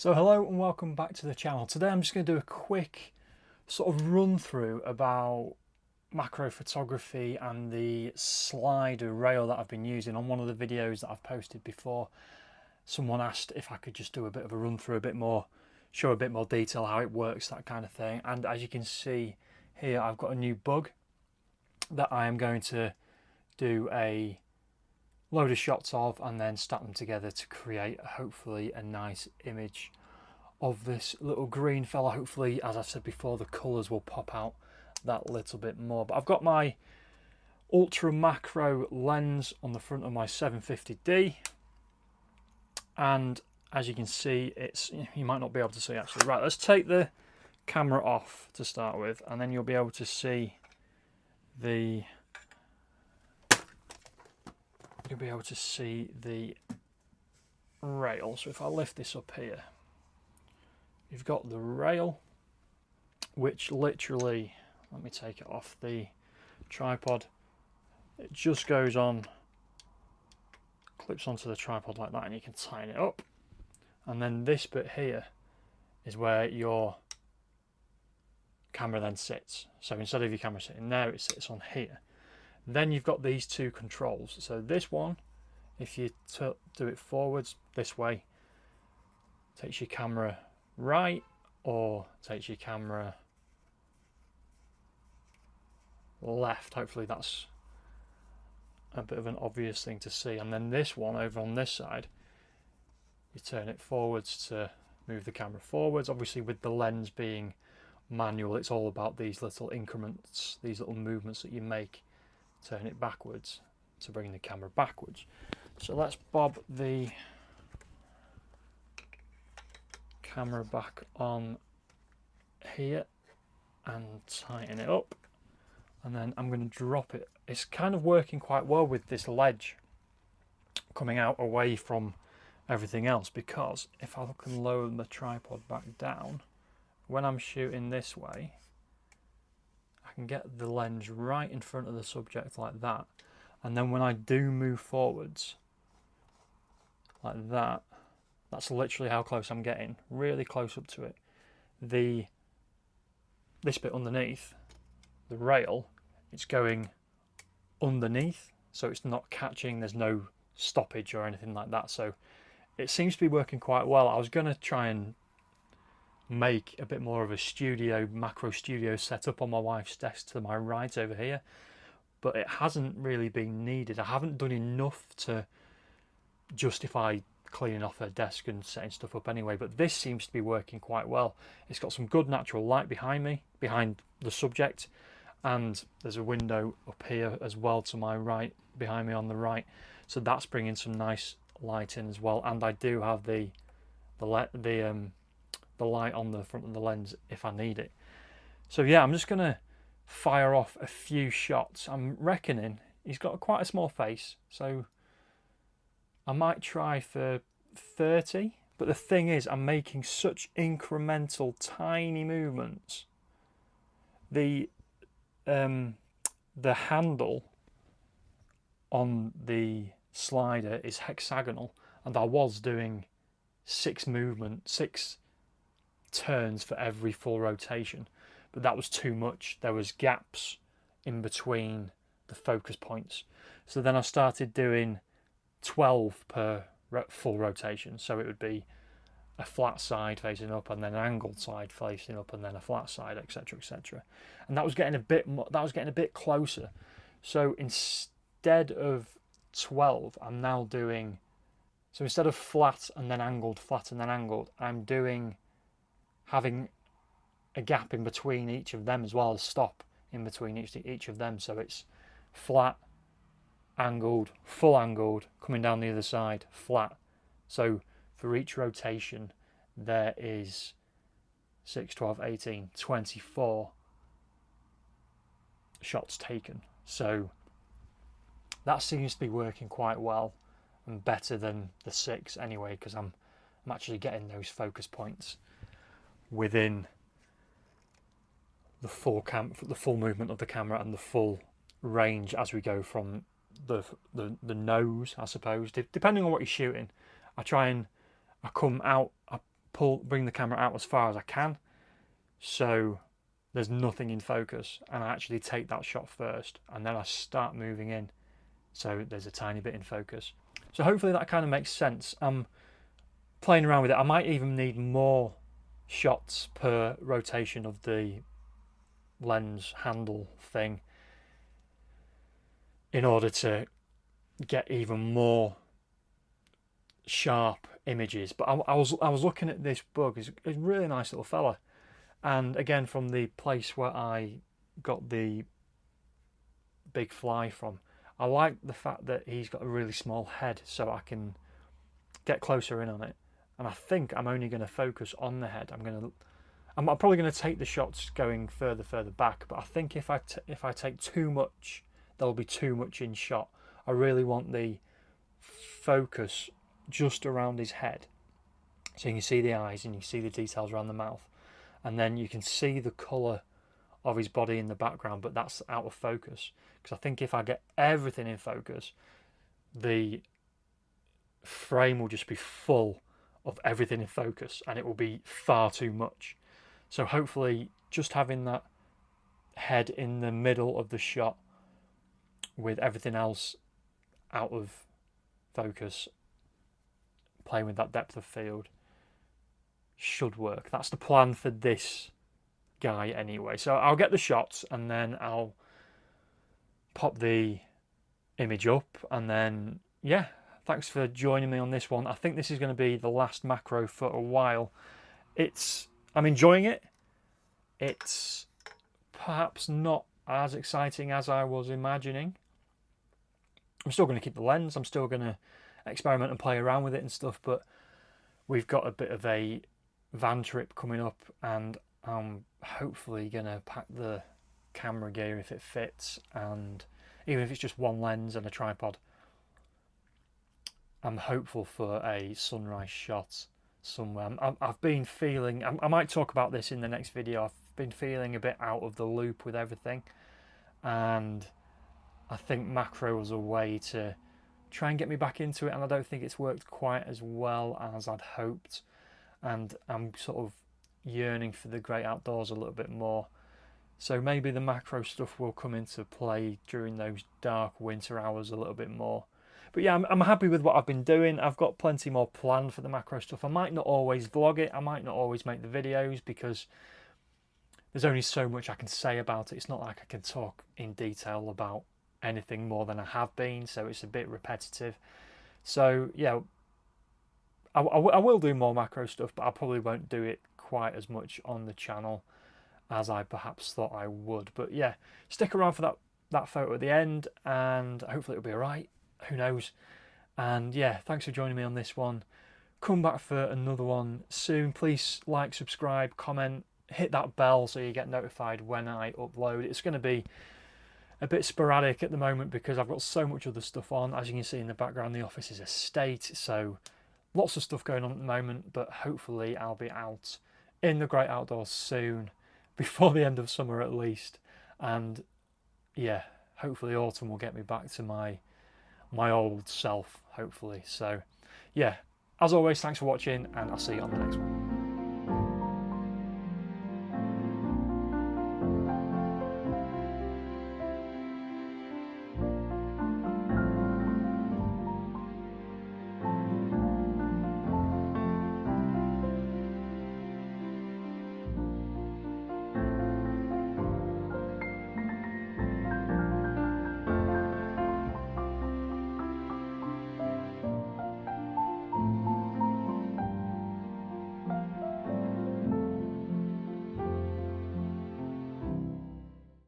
So hello and welcome back to the channel. Today I'm just going to do a quick sort of run through about macro photography and the slider rail that I've been using. On one of the videos that I've posted before, someone asked if I could just do a bit of a run through, a bit more, show a bit more detail how it works, that kind of thing. And as you can see here, I've got a new bug that I am going to do a load of shots of and then stack them together to create hopefully a nice image of this little green fella. Hopefully, as I've said before, the colours will pop out that little bit more. But I've got my ultra macro lens on the front of my 750D, and as you can see, it's, you might not be able to see actually. Right, let's take the camera off to start with, and then you'll be able to see the rail. So if I lift this up here, you've got the rail, which literally, let me take it off the tripod, it just goes on, clips onto the tripod like that, and you can tighten it up. And then this bit here is where your camera then sits. So instead of your camera sitting there, it sits on here. Then you've got these two controls. So this one, if you do it forwards this way, takes your camera right, or takes your camera left. Hopefully that's a bit of an obvious thing to see. And then this one over on this side, you turn it forwards to move the camera forwards. Obviously with the lens being manual, it's all about these little increments, these little movements that you make. Turn it backwards to bring the camera backwards. So let's bob the camera back on here and tighten it up, and then I'm going to drop it. It's kind of working quite well with this ledge coming out away from everything else, because if I can lower the tripod back down, when I'm shooting this way, I can get the lens right in front of the subject like that, and then when I do move forwards like that, that's literally how close I'm getting, really close up to it. This bit underneath, the rail, it's going underneath, so it's not catching, there's no stoppage or anything like that, so it seems to be working quite well. I was going to try and make a bit more of a macro studio setup on my wife's desk to my right over here, but it hasn't really been needed. I haven't done enough to justify cleaning off her desk and setting stuff up anyway, but this seems to be working quite well. It's got some good natural light behind me, behind the subject, and there's a window up here as well to my right, behind me on the right, so that's bringing some nice light in as well. And I do have the light on the front of the lens if I need it. So yeah, I'm just gonna fire off a few shots. I'm reckoning he's got quite a small face, so I might try for 30, but the thing is, I'm making such incremental tiny movements. The handle on the slider is hexagonal, and I was doing 6 turns for every full rotation, but that was too much. There was gaps in between the focus points, so then I started doing 12 per full rotation. So it would be a flat side facing up, and then an angled side facing up, and then a flat side, etc., etc. And that was getting a bit closer. So instead of 12, I'm now doing, so instead of flat and then angled, flat and then angled, I'm doing, having a gap in between each of them as well, as stop in between each of them. So it's flat, angled, full angled, coming down the other side, flat. So for each rotation there is 6, 12, 18, 24 shots taken. So that seems to be working quite well, and better than the 6 anyway, because I'm actually getting those focus points within the full movement of the camera and the full range as we go from the nose, I suppose, depending on what you're shooting. I come out, I bring the camera out as far as I can, so there's nothing in focus, and I actually take that shot first, and then I start moving in, so there's a tiny bit in focus. So hopefully that kind of makes sense. I'm playing around with it. I might even need more shots per rotation of the lens handle thing in order to get even more sharp images. But I was looking at this bug. It's a really nice little fella, and again, from the place where I got the big fly from, I like the fact that he's got a really small head, so I can get closer in on it. And I think I'm only going to focus on the head. I'm probably going to take the shots going further back, but I think if I take too much, there'll be too much in shot. I really want the focus just around his head, so you can see the eyes and you can see the details around the mouth, and then you can see the colour of his body in the background, but that's out of focus. Because I think if I get everything in focus, the frame will just be full of everything in focus, and it will be far too much. So hopefully just having that head in the middle of the shot with everything else out of focus, playing with that depth of field, should work. That's the plan for this guy anyway. So I'll get the shots, and then I'll pop the image up, and then yeah, thanks for joining me on this one. I think this is going to be the last macro for a while. I'm enjoying it. It's perhaps not as exciting as I was imagining. I'm still going to keep the lens. I'm still going to experiment and play around with it and stuff, but we've got a bit of a van trip coming up, and I'm hopefully going to pack the camera gear if it fits, and even if it's just one lens and a tripod. I'm hopeful for a sunrise shot somewhere. I've been feeling, I might talk about this in the next video, I've been feeling a bit out of the loop with everything, and I think macro was a way to try and get me back into it, and I don't think it's worked quite as well as I'd hoped, and I'm sort of yearning for the great outdoors a little bit more. So maybe the macro stuff will come into play during those dark winter hours a little bit more. But yeah, I'm happy with what I've been doing. I've got plenty more planned for the macro stuff. I might not always vlog it. I might not always make the videos, because there's only so much I can say about it. It's not like I can talk in detail about anything more than I have been, so it's a bit repetitive. So yeah, I will do more macro stuff, but I probably won't do it quite as much on the channel as I perhaps thought I would. But yeah, stick around for that photo at the end, and hopefully it'll be alright. Who knows? And yeah, thanks for joining me on this one. Come back for another one soon. Please like, subscribe, comment, hit that bell so you get notified when I upload. It's going to be a bit sporadic at the moment because I've got so much other stuff on. As you can see in the background, the office is a state, so lots of stuff going on at the moment, but hopefully I'll be out in the great outdoors soon, before the end of summer at least. And yeah, hopefully autumn will get me back to my old self, hopefully. So yeah, as always, thanks for watching, and I'll see you on the next one.